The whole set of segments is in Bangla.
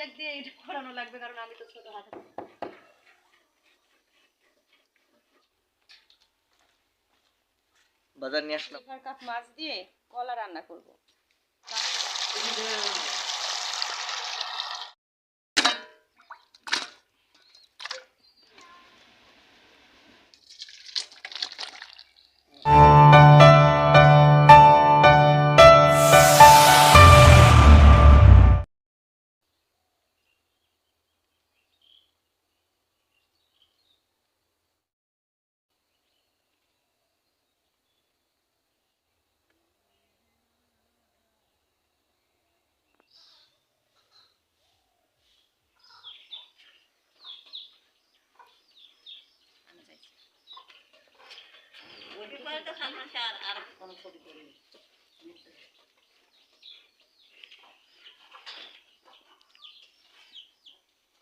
সেলেক দিয়ে এটা করানো লাগবে, কারণ আমি তো ছোট হাতে। বাজার নিয়ে আসলাম। 1 কাপ মাছ দিয়ে কলা রান্না করব।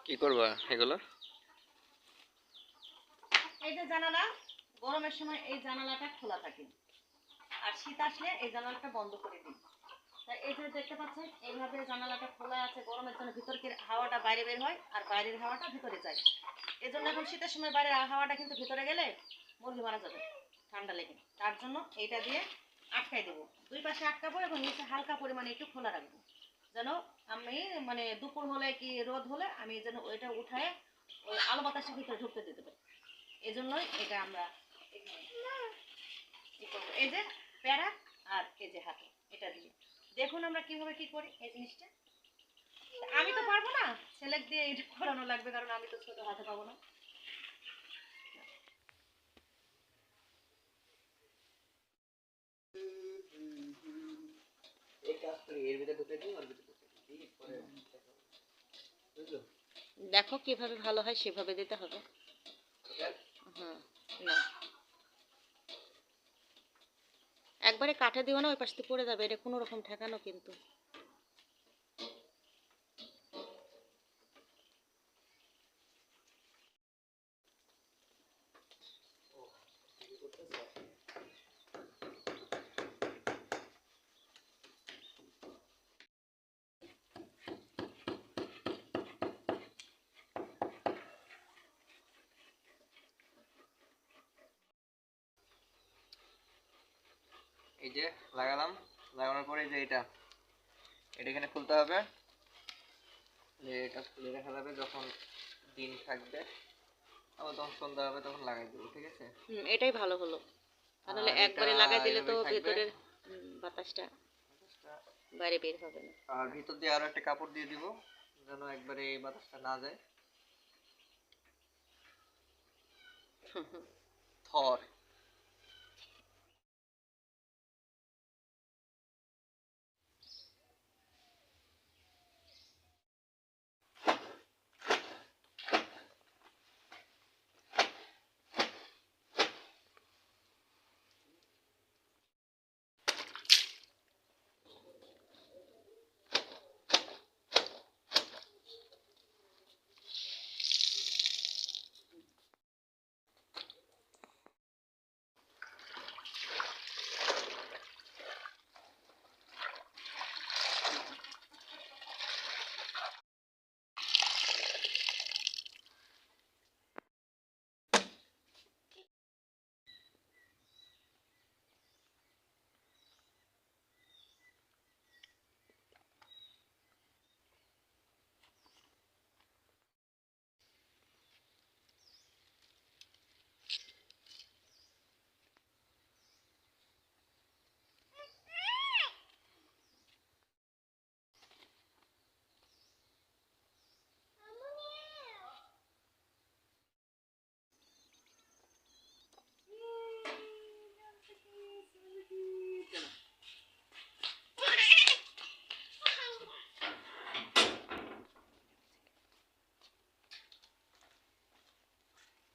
কি করবা এগুলো? এই যে জানালা, গরমের সময় এই জানালাটা খোলা থাকে, আর শীত আসলে এই জানালাটা বন্ধ করে দিই। তাই এই যে দেখতে পাচ্ছেন এইভাবে জানালাটা খোলা আছে, গরমের জন্য ভিতরের হাওয়াটা বাইরে বের হয় আর বাইরের হাওয়াটা ভিতরে যায়। এই জন্য এখন শীতের সময় বাইরের হাওয়াটা কিন্তু ভিতরে গেলে মুরগি মারা যাবে ঠান্ডা লেগে। তার জন্য এইটা দিয়ে আটকাই দেবো, 2 পাশে আটকাবো এবং নিচে হালকা পরিমাণে একটু খোলা রাখবো, যেন আমি মানে দুপুর হলে কি রোদ হলে আমি যেন ওইটা উঠায় ওই আলো বাতাসের ভিতরে ঢুকতে দিতে পারি। এই জন্যই এটা আমরা এই যে প্যারা আর এই যে হাতে এটা দিয়ে দেখুন আমরা কিভাবে কি করি এই জিনিসটা। আমি তো পারবো না, সেলেক দিয়ে এটা করানো লাগবে, কারণ আমি তো ছোট হাতে পাবো না। দেখো কিভাবে ভালো হয় সেভাবে দিতে হবে। হ্যাঁ, না একবারে কাঠে দিও না, ওই পাশ থেকে পড়ে যাবে, এটা কোনো রকম ঠেকানো কিন্তু। এই যে লাগালাম, লাগানোর পরে যে এটা এখানে খুলতে হবে, যে এটা খুলে রাখা যাবে, যখন দিন থাকবে আবার তখন সন্ধ্যা হবে তখন লাগাই দেবো, ঠিক আছে? এটাই ভালো হলো, তাহলে একবারে লাগাই দিলে তো ভেতরের বাতাসটা বাইরে বের হবে না। আর ভিতর দিয়ে আরো একটা কাপড় দিয়ে দিব, যেন একবারে এই বাতাসটা না যায়। থর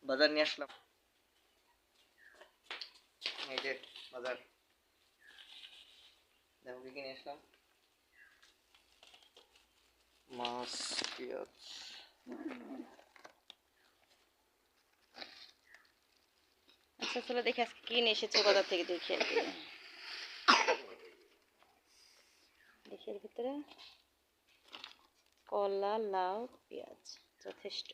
বাজার নিয়ে আসলাম। এই যে বাজার, দেখো কি নিয়ে আসলাম, মাছ, পেঁয়াজ। আচ্ছা চলো দেখি আজকে কি নিয়ে এসেছো বাজার থেকে, দেখি আর কি দেখি এর ভিতরে। কলা, লাউ, পেঁয়াজ যথেষ্ট।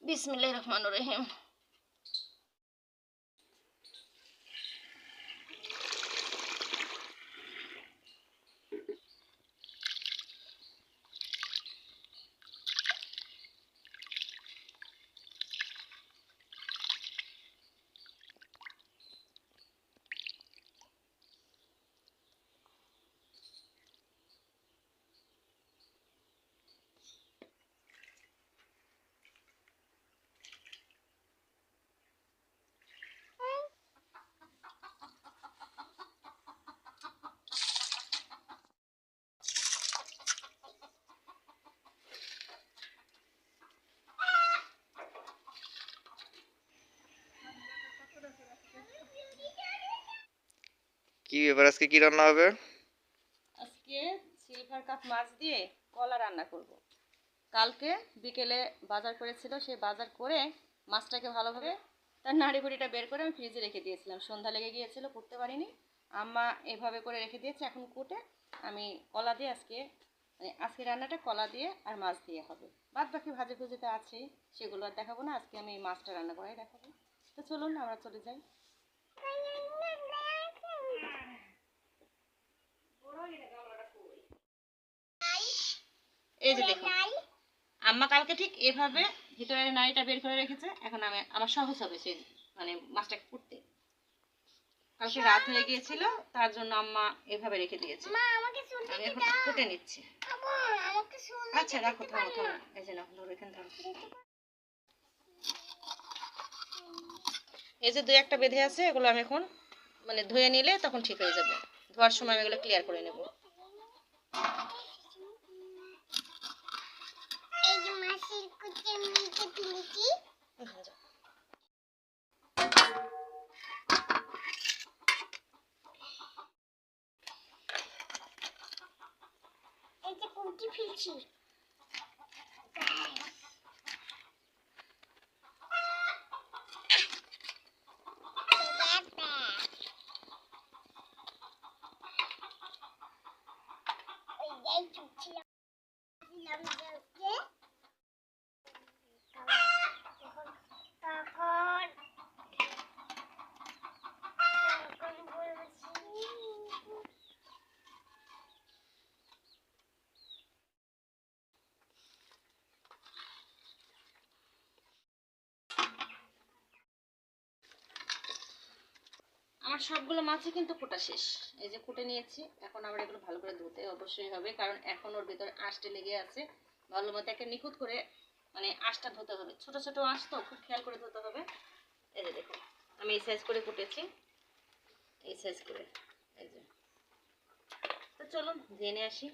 বিসমিল্লাহির রহমানির রহিম। কি ব্যাপার, আজকে কি রান্না হবে? আজকে সিলভার কাপ মাছ দিয়ে কলা রান্না করব। কালকে বিকেলে বাজার করেছিল, সেই বাজার করে মাছটাকে ভালোভাবে তার নাড়িভুড়িটা বের করে আমি ফ্রিজে রেখে দিয়েছিলাম। সন্ধ্যা লেগে গিয়েছিল, করতে পারিনি। আম্মা এভাবে করে রেখে দিয়েছে, এখন কুটে আমি কলা দিয়ে আজকে রান্নাটা কলা দিয়ে আর মাছ দিয়ে হবে। বাদ বাকি ভাজে ভুজিতে আছেই, সেগুলো আর দেখাবো না। আজকে আমি এই মাছটা রান্না করাই দেখাবো। তো চলুন আমরা চলে যাই। এই যে দেখুন, আম্মা কালকে ঠিক এভাবে ভিতরের নাড়িটা বের করে রেখেছে। এখন আমার সহজ হবে সেই মাছটাকে কুটতে। কালকে রাত হয়ে গিয়েছিল, তার জন্য আম্মা এভাবে রেখে দিয়েছে। আমি এখন কুটে নিচ্ছি। আচ্ছা রাখো, থামো থামো, এই যে ধরো, এখানে ধরো। এই যে দুই একটা বেঁধে আছে, এগুলো আমি এখন ধুয়ে নিলে তখন ঠিক হয়ে যাবে। ধোয়ার সময় আমি এগুলো ক্লিয়ার করে নেব। আমার সবগুলো মাছই কিন্তু কোটা শেষ। এই যে কুটে নিয়েছি, এখন আবার এগুলো ভালো করে ধুতে অবশ্যই হবে, কারণ এখন ওর ভিতরে আঁশটা লেগে আছে। ভালো মতো একটা নিখুঁত করে আঁশটা ধুতে হবে। ছোট ছোট আঁশ তো, খুব খেয়াল করে ধুতে হবে। এই যে দেখুন, আমি এই সাইজ করে কুটেছি, এই সাইজ করে। এই যে, তো চলুন জেনে আসি।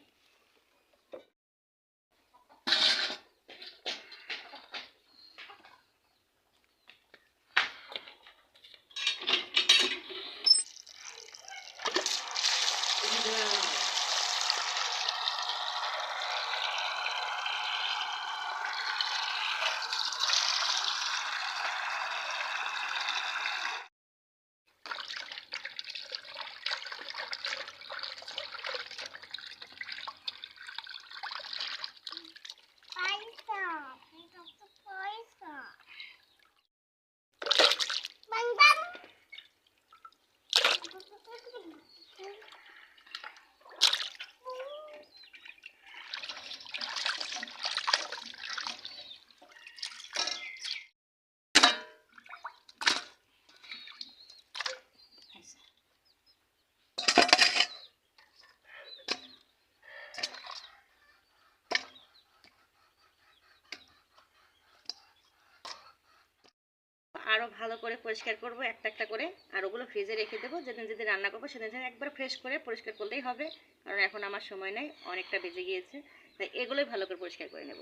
আরও ভালো করে পরিষ্কার করব একটা একটা করে, আর ওগুলো ফ্রিজে রেখে দেবো। যেদিন যেদিন রান্না করবো সেদিন সেদিন একবার ফ্রেশ করে পরিষ্কার করলেই হবে, কারণ এখন আমার সময় নেই, অনেকটা বেজে গিয়েছে। তাই এগুলোই ভালো করে পরিষ্কার করে নেব।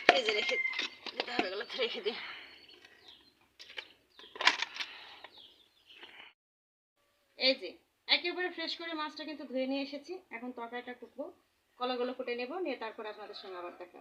ফ্রিজে রেখে দিতে হবে, এগুলো রেখে দিই। এই যে একেবারে ফ্রেশ করে মাছটা কিন্তু ধুয়ে নিয়ে এসেছি। এখন তরকারিটা কুটবো, কলাগুলো কুটে নেব, নিয়ে তারপর আপনাদের সঙ্গে আবার দেখা।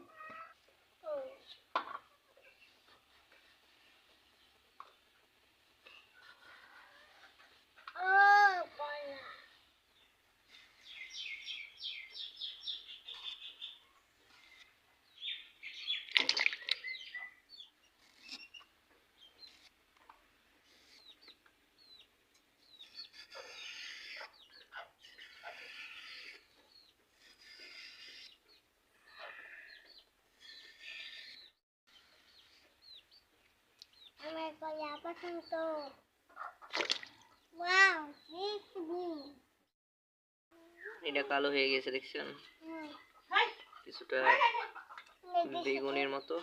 আমার কলা পছন্দ। ওয়াও, এটা কালো হয়ে গেছে দেখছেন, কিছুটা বেগুনের মতো।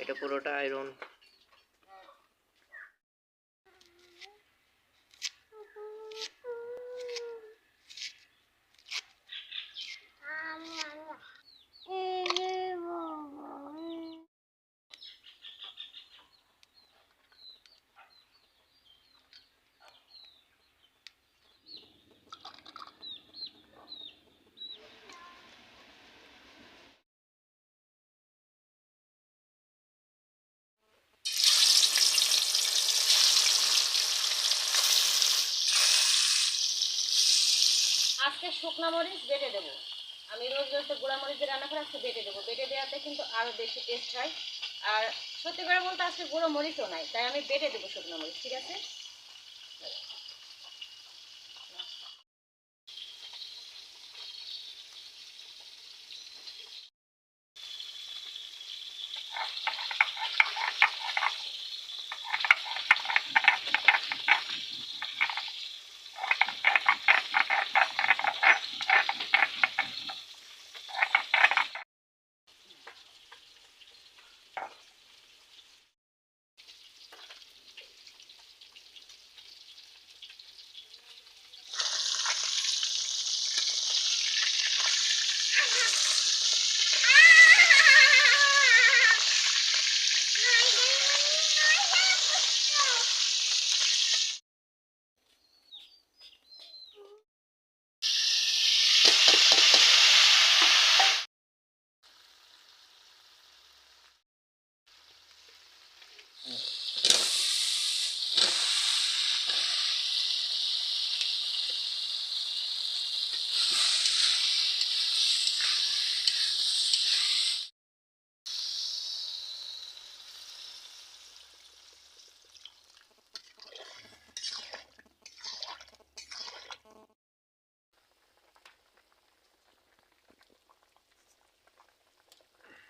এটা পুরোটা আয়রন। আজকে শুকনা মরিচ বেটে দেবো। আমি রোজ রোজ তো গুঁড়া মরিচ দিয়ে রান্না করে, আজকে বেটে দেবো। বেটে দেওয়াতে কিন্তু আরও বেশি টেস্ট হয়। আর সত্যি করে বলতে আজকে গুঁড়ো মরিচও নাই, তাই আমি বেটে দেবো শুকনো মরিচ। ঠিক আছে,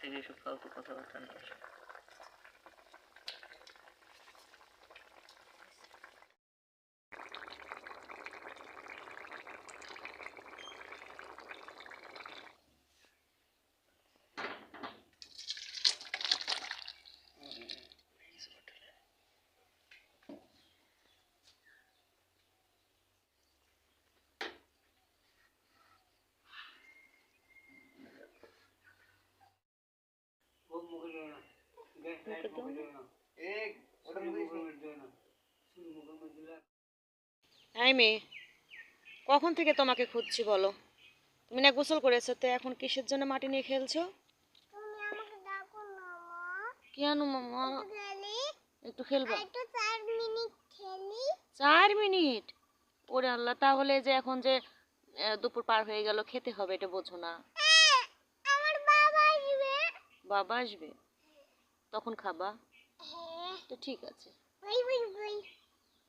থেকে সব ফালতু কথাবার্তা না। এই মেয়ে, কখন থেকে তোমাকে খুঁজছি বলো? তুমি না গোসল করেছো, তো এখন কিসের জন্য মাটি নিয়ে খেলছো? তুমি আমাকে ডাকো না মা। কেন মামা? খেলি, একটু খেলবা? একটু 4 মিনিট খেলি। 4 মিনিট? ওরে আল্লাহ, তাহলে যে এখন যে দুপুর পার হয়ে গেল, খেতে হবে, এটা বোঝো না? আমার বাবা আসবে। বাবা আসবে, তখন খাবা? হ্যাঁ। তো ঠিক আছে, বাই বাই বাই।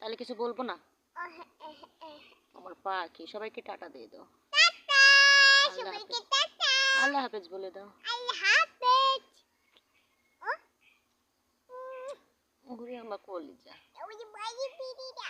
তাহলে কিছু বলবো না? টাটা। আমার পা কি, সবাইকে টাটা দিয়ে দাও। আল্লাহ সবাইকে হাফেজ। টাটা। আল্লাহ হাফেজ বলে দাও। আল্লাহ হাফেজ। ওরে আমার কলিজা। ওই যে বাইরে পিড়িটা।